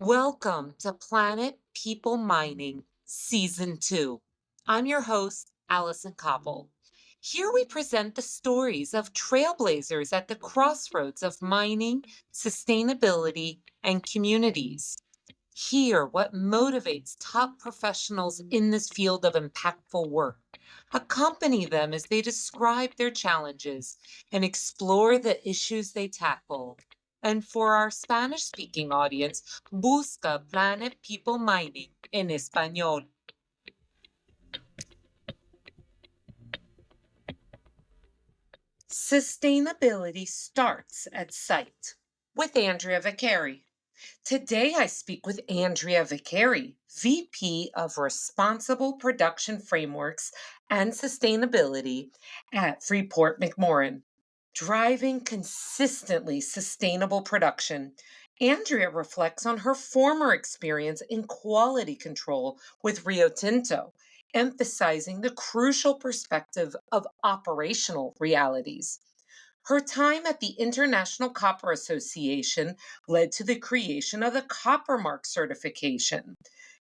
Welcome to Planet People Mining Season 2. I'm your host, Allison Koppel. Here we present the stories of trailblazers at the crossroads of mining, sustainability, and communities. Hear what motivates top professionals in this field of impactful work. Accompany them as they describe their challenges and explore the issues they tackle. And for our Spanish speaking audience, busca Planet People Mining en español. Sustainability starts at site with Andrea Vaccari. Today, I speak with Andrea Vaccari, VP of Responsible Production Frameworks and Sustainability at Freeport McMoRan. Driving consistently sustainable production, Andrea reflects on her former experience in quality control with Rio Tinto, emphasizing the crucial perspective of operational realities. Her time at the International Copper Association led to the creation of the Copper Mark certification.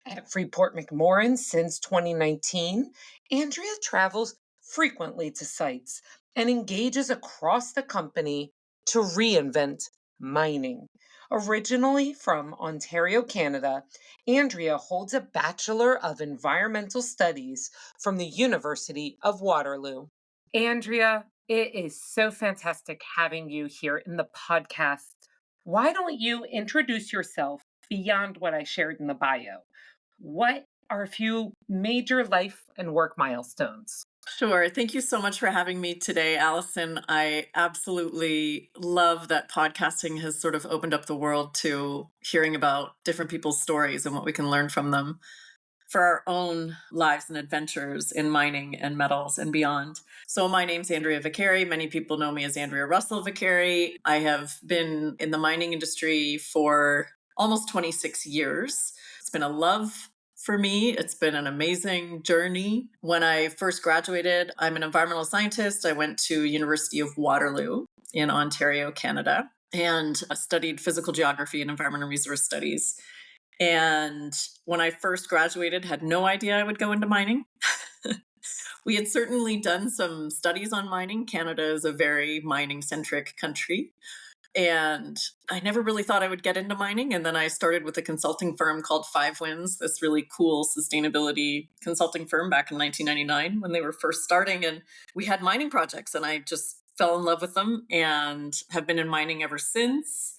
At Freeport McMoRan since 2019, Andrea travels frequently to sites and engages across the company to reinvent mining. Originally from Ontario, Canada, Andrea holds a Bachelor of Environmental Studies from the University of Waterloo. Andrea, it is so fantastic having you here in the podcast. Why don't you introduce yourself beyond what I shared in the bio? What are a few major life and work milestones? Sure. Thank you so much for having me today, Allison. I absolutely love that podcasting has sort of opened up the world to hearing about different people's stories and what we can learn from them for our own lives and adventures in mining and metals and beyond. So my name's Andrea Vaccari. Many people know me as Andrea Russell Vaccari. I have been in the mining industry for almost 26 years. It's been a love for me. It's been an amazing journey. When I first graduated, I'm an environmental scientist. I went to University of Waterloo in Ontario, Canada, and studied physical geography and environmental resource studies. And when I first graduated, had no idea I would go into mining. We had certainly done some studies on mining. Canada is a very mining centric country. And I never really thought I would get into mining. And then I started with a consulting firm called Five Winds, this really cool sustainability consulting firm back in 1999 when they were first starting. And we had mining projects, and I just fell in love with them and have been in mining ever since.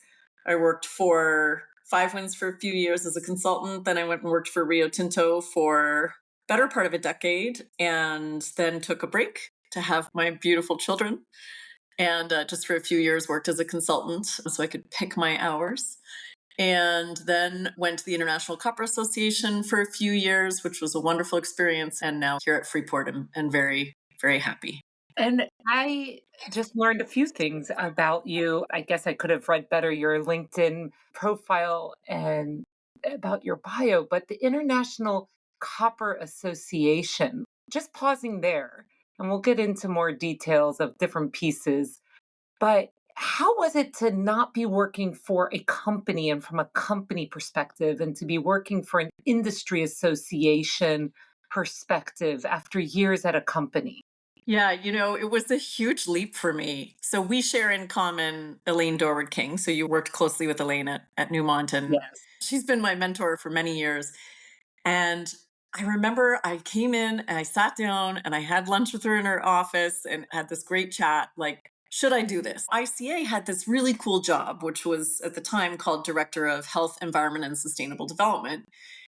I worked for Five Winds for a few years as a consultant. Then I went and worked for Rio Tinto for better part of a decade, and then took a break to have my beautiful children. And just for a few years worked as a consultant so I could pick my hours. And then went to the International Copper Association for a few years, which was a wonderful experience. And now here at Freeport, and very, very happy. And I just learned a few things about you. I guess I could have read better your LinkedIn profile and about your bio, but the International Copper Association, just pausing there, and we'll get into more details of different pieces. But how was it to not be working for a company and from a company perspective and to be working for an industry association perspective after years at a company? Yeah, it was a huge leap for me. So we share in common Elaine Dorward King. So you worked closely with Elaine at Newmont, and Yes. she's been my mentor for many years. And I remember I came in and I sat down and I had lunch with her in her office and had this great chat. Like, should I do this? ICA had this really cool job, which was at the time called Director of Health, Environment, and Sustainable Development.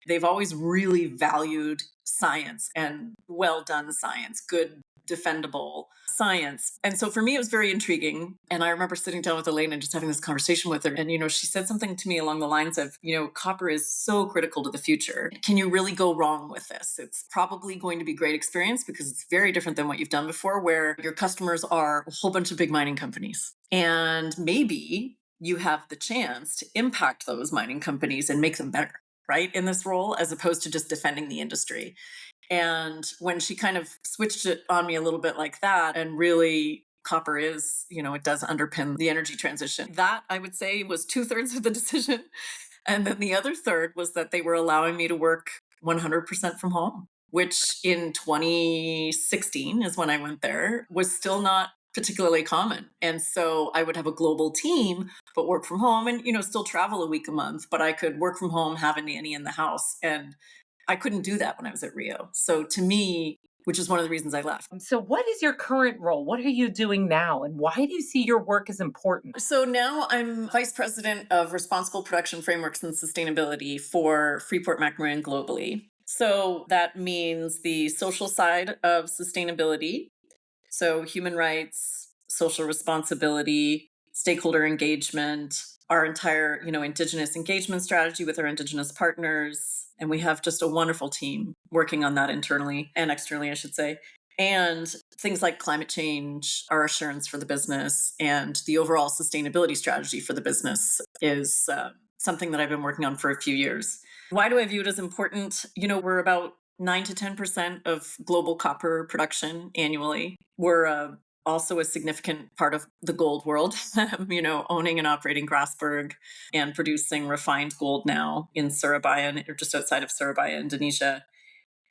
They've always really valued science and well done science, good, defendable science. And so for me, it was very intriguing. And I remember sitting down with Elaine and just having this conversation with her. And, she said something to me along the lines of, copper is so critical to the future. Can you really go wrong with this? It's probably going to be a great experience because it's very different than what you've done before, where your customers are a whole bunch of big mining companies. And maybe you have the chance to impact those mining companies and make them better, right, in this role, as opposed to just defending the industry. And when she kind of switched it on me a little bit like that, and really copper is, it does underpin the energy transition. That, I would say, was 2/3 of the decision. And then the other third was that they were allowing me to work 100% from home, which in 2016 is when I went there, was still not particularly common. And so I would have a global team, but work from home and, still travel a week a month, but I could work from home, have a nanny in the house. And I couldn't do that when I was at Rio. So to me, which is one of the reasons I left. So, what is your current role? What are you doing now? And why do you see your work as important? So now I'm vice president of responsible production frameworks and sustainability for Freeport McMoRan globally. So that means the social side of sustainability. So human rights, social responsibility, stakeholder engagement, our entire, indigenous engagement strategy with our indigenous partners. And we have just a wonderful team working on that internally and externally, I should say. And things like climate change, our assurance for the business, and the overall sustainability strategy for the business is something that I've been working on for a few years. Why do I view it as important? We're about 9 to 10% of global copper production annually. We're also a significant part of the gold world, owning and operating Grasberg and producing refined gold now in Surabaya, or just outside of Surabaya, Indonesia.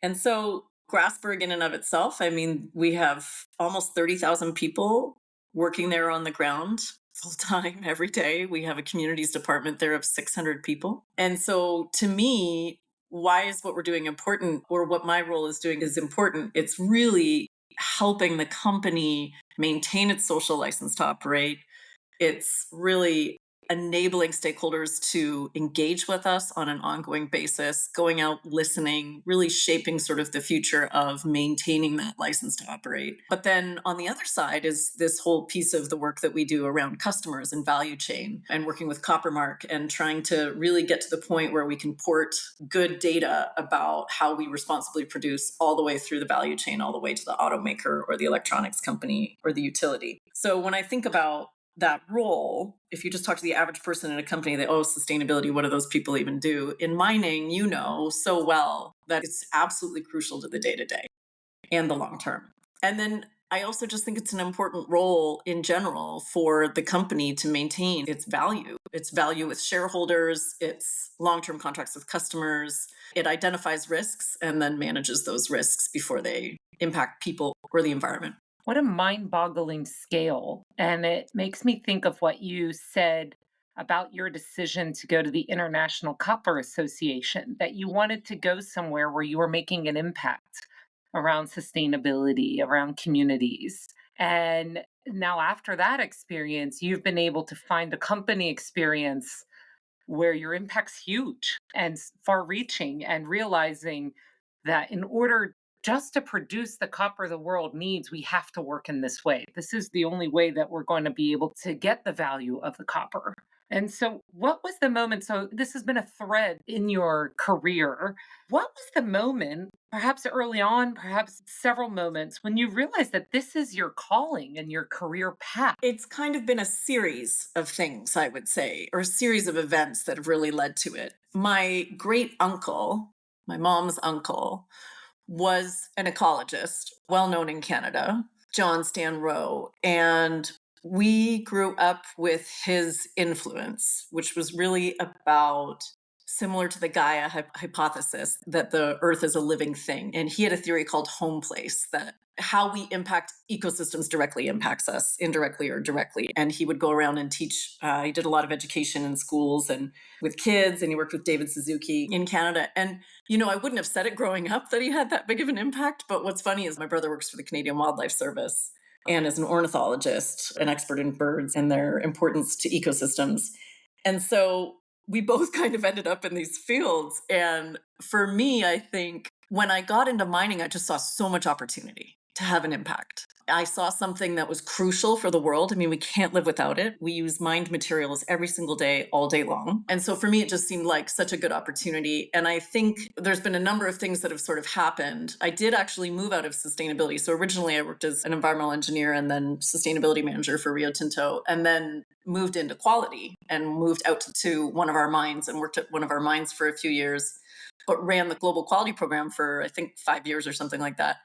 And so Grasberg in and of itself, I mean, we have almost 30,000 people working there on the ground full time every day. We have a communities department there of 600 people. And so to me, why is what we're doing important, or what my role is doing is important? It's really helping the company maintain its social license to operate. It's really enabling stakeholders to engage with us on an ongoing basis, going out, listening, really shaping sort of the future of maintaining that license to operate. But then on the other side is this whole piece of the work that we do around customers and value chain, and working with Coppermark and trying to really get to the point where we can port good data about how we responsibly produce all the way through the value chain, all the way to the automaker or the electronics company or the utility. So when I think about that role, if you just talk to the average person in a company, sustainability, what do those people even do? In mining, you know so well that it's absolutely crucial to the day to day and the long term. And then I also just think it's an important role in general for the company to maintain its value with shareholders, its long term contracts with customers. It identifies risks and then manages those risks before they impact people or the environment. What a mind boggling scale. And it makes me think of what you said about your decision to go to the International Copper Association, that you wanted to go somewhere where you were making an impact around sustainability, around communities. And now, after that experience, you've been able to find a company experience where your impact's huge and far reaching, and realizing that in order just to produce the copper the world needs, we have to work in this way. This is the only way that we're going to be able to get the value of the copper. And so, what was the moment? So, this has been a thread in your career. What was the moment, perhaps early on, perhaps several moments, when you realized that this is your calling and your career path? It's kind of been a series of things, I would say, or a series of events that have really led to it. My great uncle, my mom's uncle, was an ecologist, well known in Canada, John Stanroe. And we grew up with his influence, which was really about, similar to the Gaia hypothesis, that the earth is a living thing. And he had a theory called home place, that how we impact ecosystems directly impacts us, indirectly or directly. And he would go around and teach. He did a lot of education in schools and with kids, and he worked with David Suzuki in Canada. And I wouldn't have said it growing up that he had that big of an impact. But what's funny is my brother works for the Canadian Wildlife Service and is an ornithologist, an expert in birds and their importance to ecosystems. And so we both kind of ended up in these fields. And for me, I think when I got into mining, I just saw so much opportunity to have an impact. I saw something that was crucial for the world. I mean, we can't live without it. We use mined materials every single day, all day long. And so for me, it just seemed like such a good opportunity. And I think there's been a number of things that have sort of happened. I did actually move out of sustainability. So originally I worked as an environmental engineer and then sustainability manager for Rio Tinto, and then moved into quality and moved out to one of our mines and worked at one of our mines for a few years, but ran the global quality program for, I think, 5 years or something like that.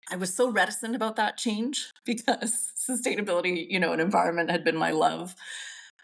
I was so reticent about that change because sustainability, and environment had been my love.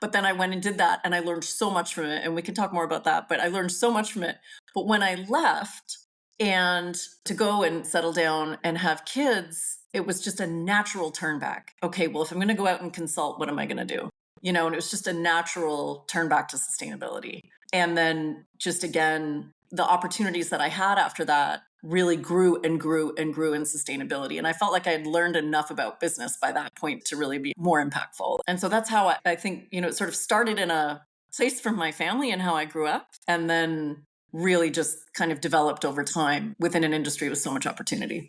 But then I went and did that and I learned so much from it. And we can talk more about that, but I learned so much from it. But when I left and to go and settle down and have kids, it was just a natural turn back. Okay, well, if I'm going to go out and consult, what am I going to do? And it was just a natural turn back to sustainability. And then just again, the opportunities that I had after that really grew and grew and grew in sustainability. And I felt like I had learned enough about business by that point to really be more impactful. And so that's how I think, it sort of started in a place from my family and how I grew up. And then really just kind of developed over time within an industry with so much opportunity.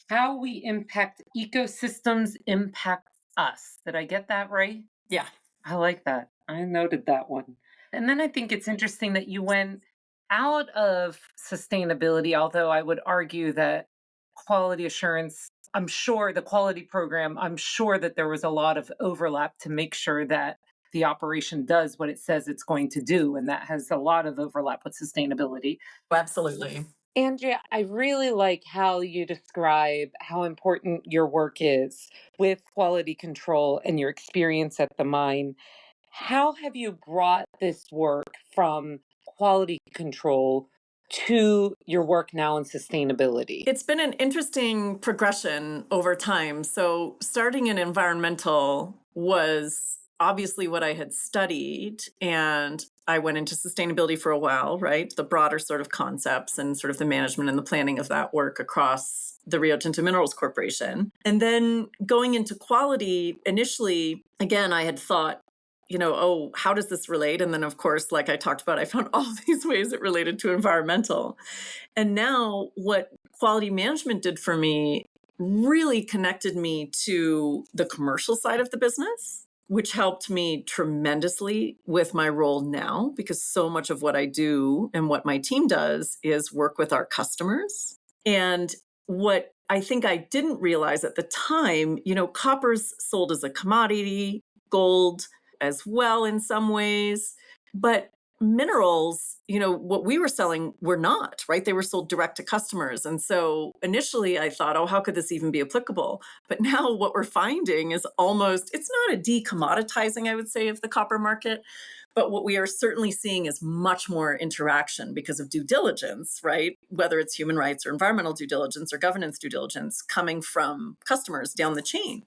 How we impact ecosystems impacts us. Did I get that right? Yeah. I like that. I noted that one. And then I think it's interesting that you went out of sustainability, although I would argue that quality assurance, I'm sure the quality program, I'm sure that there was a lot of overlap to make sure that the operation does what it says it's going to do. And that has a lot of overlap with sustainability. Absolutely. Andrea, I really like how you describe how important your work is with quality control and your experience at the mine. How have you brought this work from quality control to your work now in sustainability? It's been an interesting progression over time. So, starting in environmental was obviously what I had studied, and I went into sustainability for a while, right? The broader sort of concepts and sort of the management and the planning of that work across the Rio Tinto Minerals Corporation. And then going into quality, initially, again, I had thought, oh, how does this relate? And then, of course, like I talked about, I found all these ways it related to environmental. And now, what quality management did for me really connected me to the commercial side of the business, which helped me tremendously with my role now, because so much of what I do and what my team does is work with our customers. And what I think I didn't realize at the time, copper's sold as a commodity, gold as well in some ways. But minerals, what we were selling were not, right? They were sold direct to customers. And so initially I thought, oh, how could this even be applicable? But now what we're finding is it's not a decommoditizing, I would say, of the copper market. But what we are certainly seeing is much more interaction because of due diligence, right? Whether it's human rights or environmental due diligence or governance due diligence coming from customers down the chain.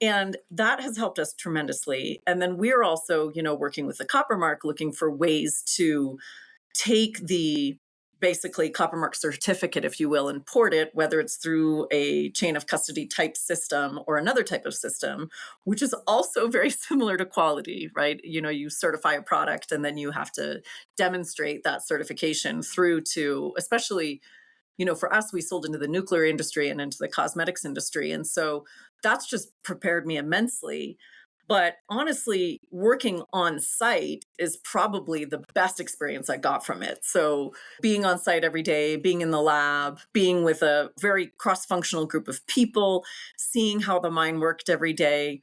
And that has helped us tremendously. And then we're also, working with the Copper Mark, looking for ways to take the basically Copper Mark certificate, if you will, and port it, whether it's through a chain of custody type system or another type of system, which is also very similar to quality, right? You certify a product and then you have to demonstrate that certification through to, especially for us, we sold into the nuclear industry and into the cosmetics industry. And so that's just prepared me immensely. But honestly, working on site is probably the best experience I got from it. So being on site every day, being in the lab, being with a very cross functional group of people, seeing how the mine worked every day.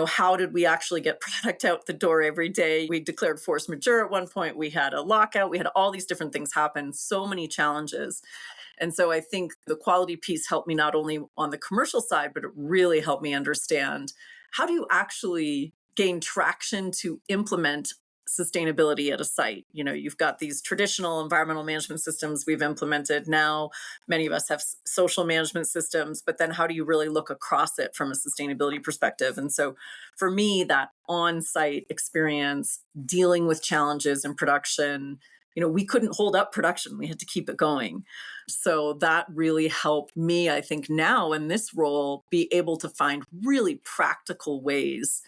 How did we actually get product out the door every day? We declared force majeure at one point. We had a lockout. We had all these different things happen, so many challenges. And so I think the quality piece helped me not only on the commercial side, but it really helped me understand how do you actually gain traction to implement sustainability at a site. You've got these traditional environmental management systems we've implemented. Now many of us have social management systems, but then how do you really look across it from a sustainability perspective? And so for me, that on-site experience, dealing with challenges in production, we couldn't hold up production. We had to keep it going. So that really helped me, I think, now in this role, be able to find really practical ways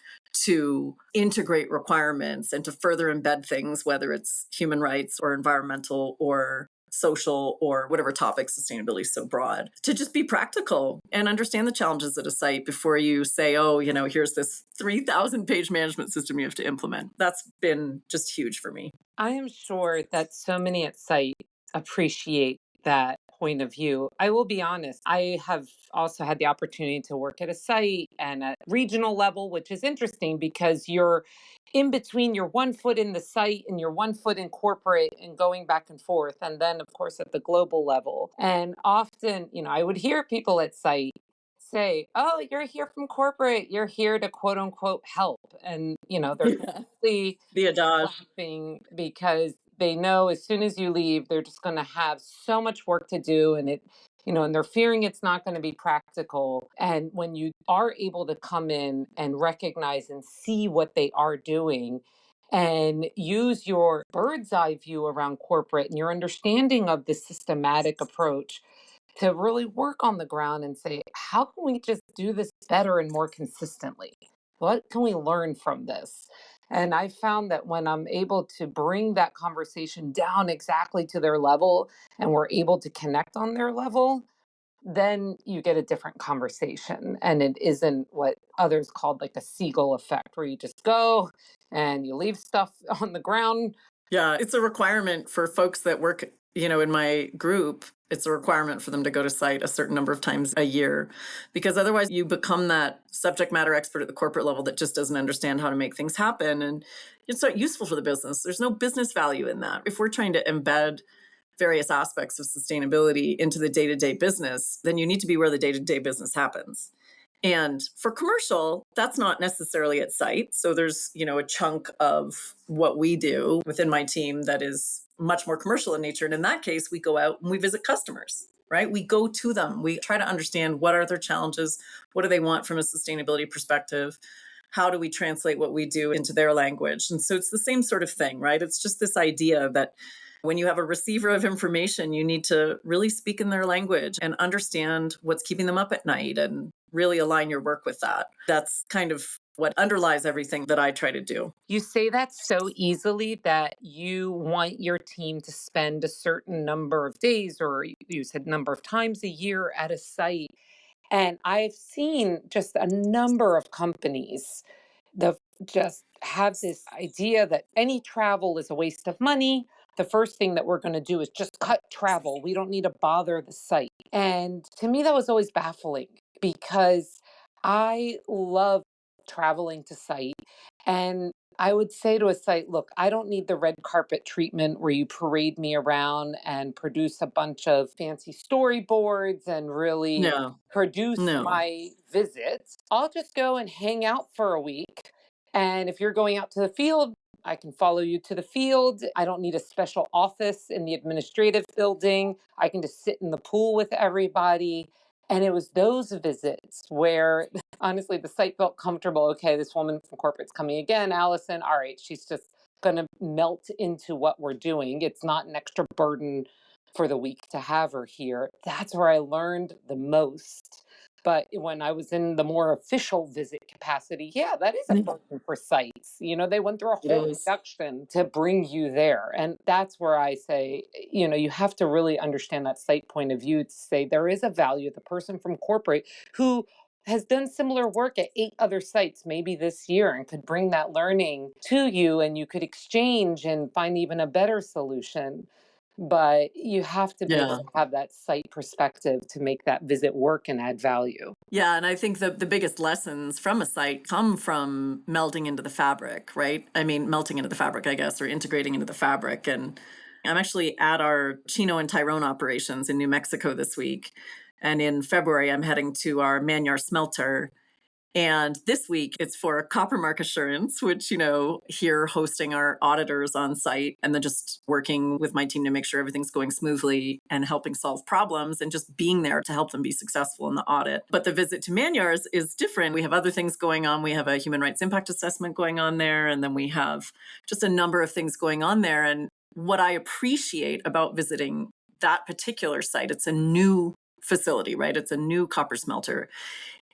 to integrate requirements and to further embed things, whether it's human rights or environmental or social or whatever topic. Sustainability is so broad, to just be practical and understand the challenges at a site before you say, oh, here's this 3,000 page management system you have to implement. That's been just huge for me. I am sure that so many at site appreciate that point of view. I will be honest, I have also had the opportunity to work at a site and at regional level, which is interesting because you're in between your 1 foot in the site and your 1 foot in corporate and going back and forth. And then, of course, at the global level. And often, I would hear people at site say, "Oh, you're here from corporate. You're here to quote unquote help." And, they're Yeah. completely The adage. laughing because they know as soon as you leave, they're just going to have so much work to do. And they're fearing it's not going to be practical. And when you are able to come in and recognize and see what they are doing, and use your bird's eye view around corporate and your understanding of the systematic approach to really work on the ground and say, how can we just do this better and more consistently? What can we learn from this? And I found that when I'm able to bring that conversation down exactly to their level and we're able to connect on their level, then you get a different conversation. And it isn't what others called like a seagull effect, where you just go and you leave stuff on the ground. Yeah, it's a requirement for folks that work, in my group. It's a requirement for them to go to site a certain number of times a year because otherwise you become that subject matter expert at the corporate level that just doesn't understand how to make things happen. And it's not useful for the business. There's no business value in that. If we're trying to embed various aspects of sustainability into the day-to-day business, then you need to be where the day-to-day business happens. And for commercial, that's not necessarily at site. So there's, a chunk of what we do within my team that is much more commercial in nature. And in that case, we go out and we visit customers, right? We go to them. We try to understand what are their challenges? What do they want from a sustainability perspective? How do we translate what we do into their language? And so it's the same sort of thing, right? It's just this idea that when you have a receiver of information, you need to really speak in their language and understand what's keeping them up at night and really align your work with that. That's kind of what underlies everything that I try to do. You say that so easily that you want your team to spend a certain number of days, or you said number of times a year at a site. And I've seen just a number of companies that just have this idea that any travel is a waste of money. The first thing that we're going to do is just cut travel. We don't need to bother the site. And to me, that was always baffling because I love traveling to site. And I would say to a site, look, I don't need the red carpet treatment where you parade me around and produce a bunch of fancy storyboards and really No, produce no. my visits. I'll just go and hang out for a week. And if you're going out to the field, I can follow you to the field. I don't need a special office in the administrative building. I can just sit in the pool with everybody. And it was those visits where honestly the site felt comfortable. Okay, this woman from corporate's coming again, Allison. All right, she's just going to melt into what we're doing. It's not an extra burden for the week to have her here. That's where I learned the most. But when I was in the more official visit capacity, yeah, that is a burden for sites. They went through a It whole is. production to bring you there. And that's where I say, you have to really understand that site point of view to say there is a value. The person from corporate who has done similar work at 8 other sites maybe this year and could bring that learning to you and you could exchange and find even a better solution. But you have to be able Yeah. to have that site perspective to make that visit work and add value. Yeah, and I think the biggest lessons from a site come from melding into the fabric, right? I mean, melting into the fabric, I guess, or integrating into the fabric. And I'm actually at our Chino and Tyrone operations in New Mexico this week. And in February, I'm heading to our Manyar smelter. And this week it's for Copper Mark Assurance, which, here hosting our auditors on site and then just working with my team to make sure everything's going smoothly and helping solve problems and just being there to help them be successful in the audit. But the visit to Manyars is different. We have other things going on. We have a human rights impact assessment going on there. And then we have just a number of things going on there. And what I appreciate about visiting that particular site, it's a new facility, right? It's a new copper smelter.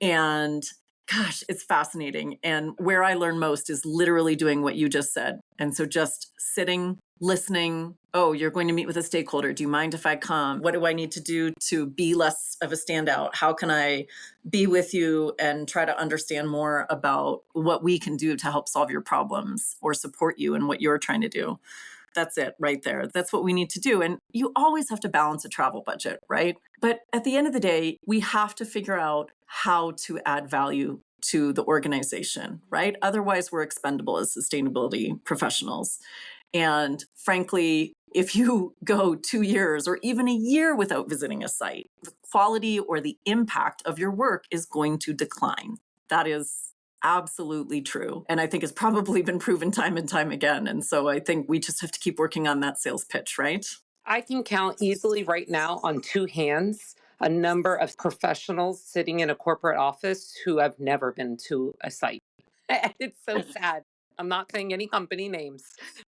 And gosh, it's fascinating. And where I learn most is literally doing what you just said. And so just sitting, listening. Oh, you're going to meet with a stakeholder. Do you mind if I come? What do I need to do to be less of a standout? How can I be with you and try to understand more about what we can do to help solve your problems or support you in what you're trying to do? That's it right there. That's what we need to do. And you always have to balance a travel budget, right? But at the end of the day, we have to figure out how to add value to the organization, right? Otherwise, we're expendable as sustainability professionals. And frankly, if you go 2 years or even a year without visiting a site, the quality or the impact of your work is going to decline. That is absolutely true. And I think it's probably been proven time and time again. And so I think we just have to keep working on that sales pitch, right? I can count easily right now on two hands a number of professionals sitting in a corporate office who have never been to a site. It's so sad. I'm not saying any company names,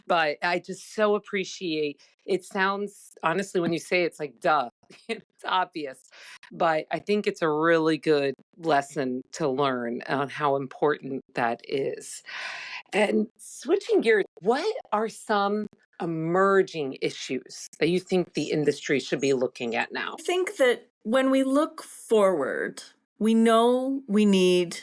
but I just so appreciate it. Sounds honestly, when you say it's like, duh, it's obvious. But I think it's a really good lesson to learn on how important that is. And switching gears, what are some emerging issues that you think the industry should be looking at now? I think that when we look forward, we know we need,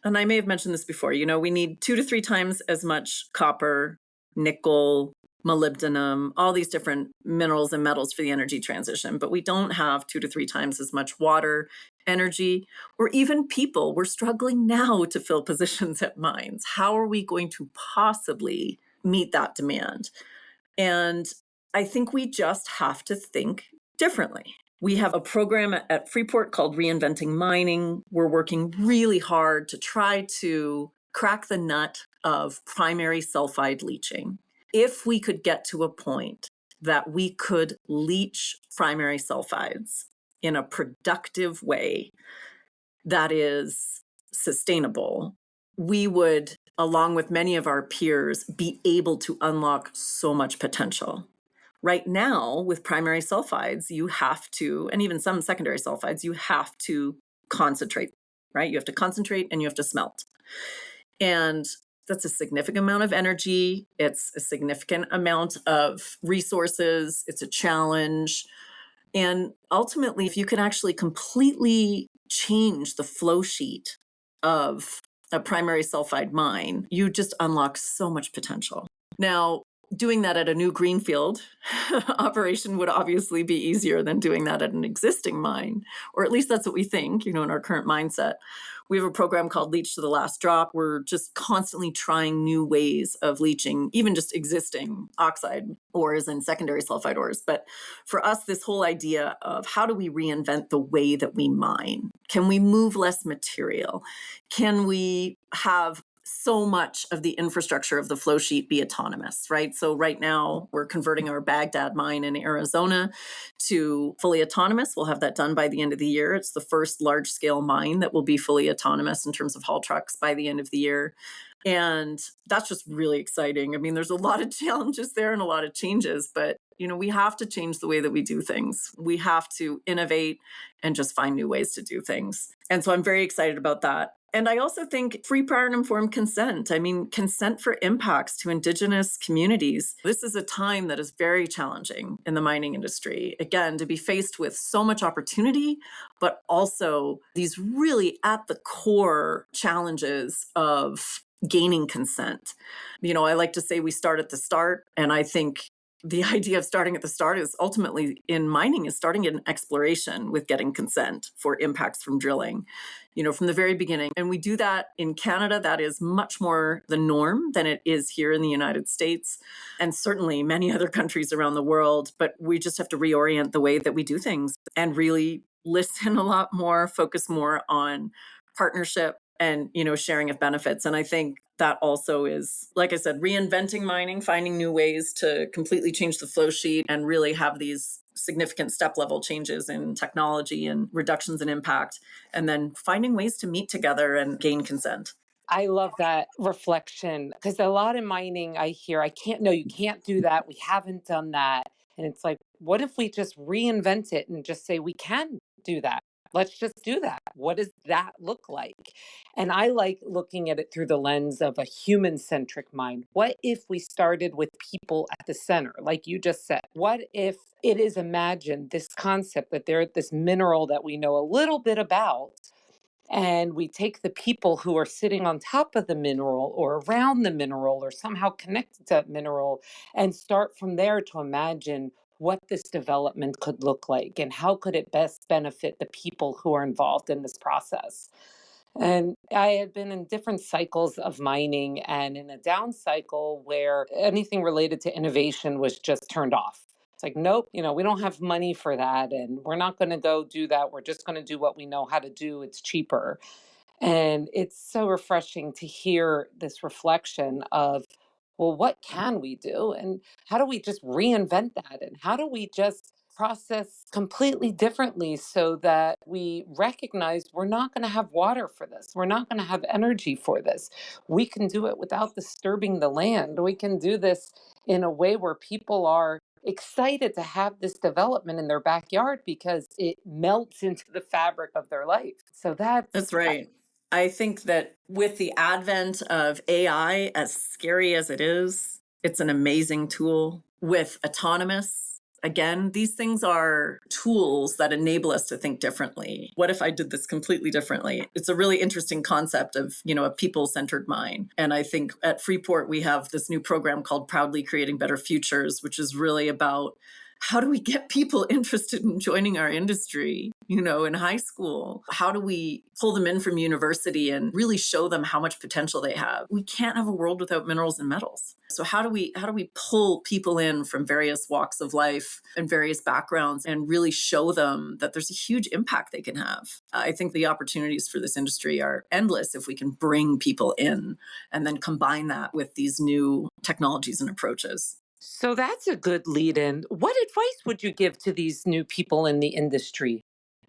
and I may have mentioned this before, we need 2 to 3 times as much copper, nickel, molybdenum, all these different minerals and metals for the energy transition. But we don't have 2 to 3 times as much water, energy, or even people. We're struggling now to fill positions at mines. How are we going to possibly meet that demand? And I think we just have to think differently. We have a program at Freeport called Reinventing Mining. We're working really hard to try to crack the nut of primary sulfide leaching. If we could get to a point that we could leach primary sulfides in a productive way that is sustainable, we would, along with many of our peers, be able to unlock so much potential. Right now, with primary sulfides, you have to, and even some secondary sulfides, you have to concentrate, right? You have to concentrate and you have to smelt. And that's a significant amount of energy. It's a significant amount of resources. It's a challenge. And ultimately, if you can actually completely change the flow sheet of a primary sulfide mine, you just unlock so much potential. Now, doing that at a new greenfield operation would obviously be easier than doing that at an existing mine, or at least that's what we think, in our current mindset. We have a program called Leach to the Last Drop. We're just constantly trying new ways of leaching, even just existing oxide ores and secondary sulfide ores. But for us, this whole idea of how do we reinvent the way that we mine? Can we move less material? Can we have so much of the infrastructure of the flow sheet be autonomous, right? So right now we're converting our Baghdad mine in Arizona to fully autonomous. We'll have that done by the end of the year. It's the first large scale mine that will be fully autonomous in terms of haul trucks by the end of the year. And that's just really exciting. I mean, there's a lot of challenges there and a lot of changes, but we have to change the way that we do things. We have to innovate and just find new ways to do things. And so I'm very excited about that. And I also think free, prior, and informed consent. I mean, consent for impacts to Indigenous communities. This is a time that is very challenging in the mining industry. Again, to be faced with so much opportunity, but also these really at the core challenges of gaining consent. I like to say we start at the start, and I think the idea of starting at the start is ultimately in mining is starting in exploration with getting consent for impacts from drilling, from the very beginning. And we do that in Canada. That is much more the norm than it is here in the United States and certainly many other countries around the world. But we just have to reorient the way that we do things and really listen a lot more, focus more on partnership and sharing of benefits. And I think that also is, like I said, reinventing mining, finding new ways to completely change the flow sheet and really have these significant step level changes in technology and reductions in impact, and then finding ways to meet together and gain consent. I love that reflection because a lot in mining I hear, I can't, no, you can't do that. We haven't done that. And it's like, what if we just reinvent it and just say we can do that? Let's just do that. What does that look like? And I like looking at it through the lens of a human centric mind. What if we started with people at the center, like you just said? What if it is imagined this concept that there this mineral that we know a little bit about, and we take the people who are sitting on top of the mineral or around the mineral or somehow connected to that mineral and start from there to imagine what this development could look like and how could it best benefit the people who are involved in this process. And I had been in different cycles of mining and in a down cycle where anything related to innovation was just turned off. It's like, nope, we don't have money for that. And we're not going to go do that. We're just going to do what we know how to do. It's cheaper. And it's so refreshing to hear this reflection of, well, what can we do? And how do we just reinvent that? And how do we just process completely differently so that we recognize we're not going to have water for this? We're not going to have energy for this. We can do it without disturbing the land. We can do this in a way where people are excited to have this development in their backyard because it melts into the fabric of their life. So That's right. I think that with the advent of AI, as scary as it is, it's an amazing tool. With autonomous, again, these things are tools that enable us to think differently. What if I did this completely differently? It's a really interesting concept of, a people-centered mind. And I think at Freeport, we have this new program called Proudly Creating Better Futures, which is really about how do we get people interested in joining our industry, in high school? How do we pull them in from university and really show them how much potential they have? We can't have a world without minerals and metals. So how do we pull people in from various walks of life and various backgrounds and really show them that there's a huge impact they can have? I think the opportunities for this industry are endless if we can bring people in and then combine that with these new technologies and approaches. So that's a good lead in. What advice would you give to these new people in the industry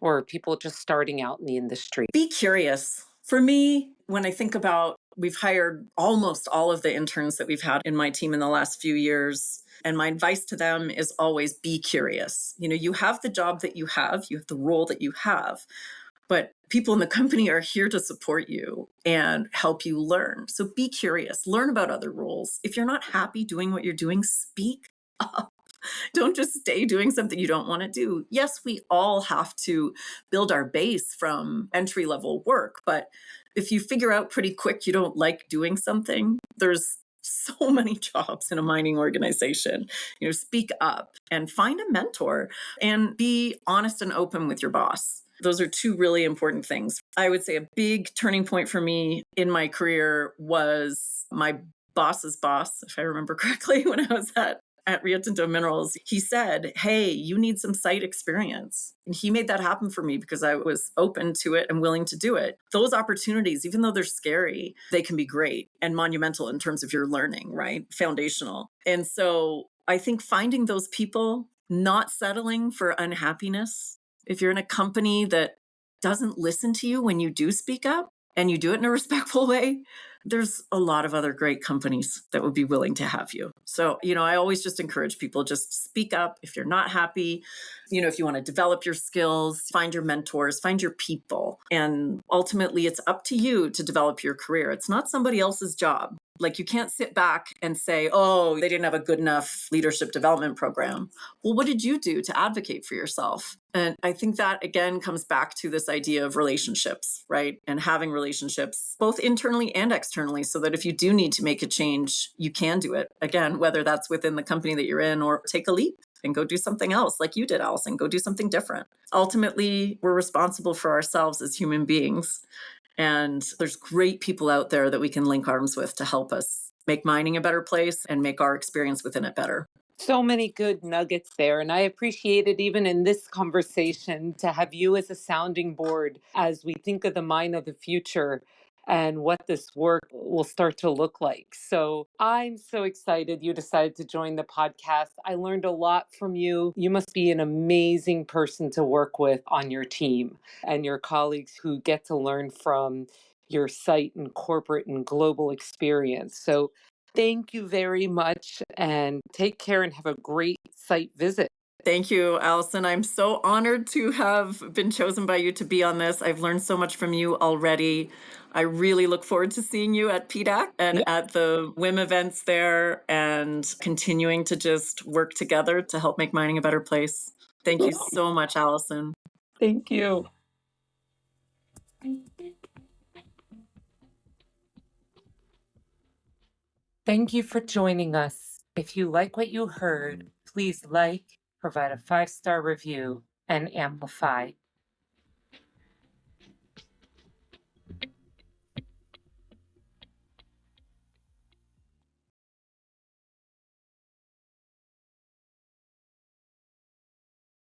or people just starting out in the industry? Be curious. For me, when I think about, we've hired almost all of the interns that we've had in my team in the last few years. And my advice to them is always be curious. You have the job that you have the role that you have, but people in the company are here to support you and help you learn. So be curious, learn about other roles. If you're not happy doing what you're doing, speak up. Don't just stay doing something you don't want to do. Yes, we all have to build our base from entry level work, but if you figure out pretty quick you don't like doing something, there's so many jobs in a mining organization. Speak up and find a mentor and be honest and open with your boss. Those are two really important things. I would say a big turning point for me in my career was my boss's boss, if I remember correctly, when I was at Rio Tinto Minerals. He said, "Hey, you need some site experience." And he made that happen for me because I was open to it and willing to do it. Those opportunities, even though they're scary, they can be great and monumental in terms of your learning, right? Foundational. And so I think finding those people, not settling for unhappiness. If you're in a company that doesn't listen to you when you do speak up and you do it in a respectful way, there's a lot of other great companies that would be willing to have you. So, I always just encourage people, just speak up if you're not happy. If you want to develop your skills, find your mentors, find your people. And ultimately, it's up to you to develop your career. It's not somebody else's job. Like, you can't sit back and say, oh, they didn't have a good enough leadership development program. Well, what did you do to advocate for yourself? And I think that, again, comes back to this idea of relationships, right? And having relationships, both internally and externally, so that if you do need to make a change, you can do it. Again, whether that's within the company that you're in or take a leap and go do something else like you did, Allison, go do something different. Ultimately, we're responsible for ourselves as human beings. And there's great people out there that we can link arms with to help us make mining a better place and make our experience within it better. So many good nuggets there. And I appreciate it even in this conversation to have you as a sounding board as we think of the mine of the future and what this work will start to look like. So I'm so excited you decided to join the podcast. I learned a lot from you. You must be an amazing person to work with on your team and your colleagues who get to learn from your site and corporate and global experience. So thank you very much and take care and have a great site visit. Thank you, Allison. I'm so honored to have been chosen by you to be on this. I've learned so much from you already. I really look forward to seeing you at PDAC and Yeah. at the WIM events there and continuing to just work together to help make mining a better place. Thank you so much, Allison. Thank you. Thank you for joining us. If you like what you heard, please like, provide a 5-star review, and amplify.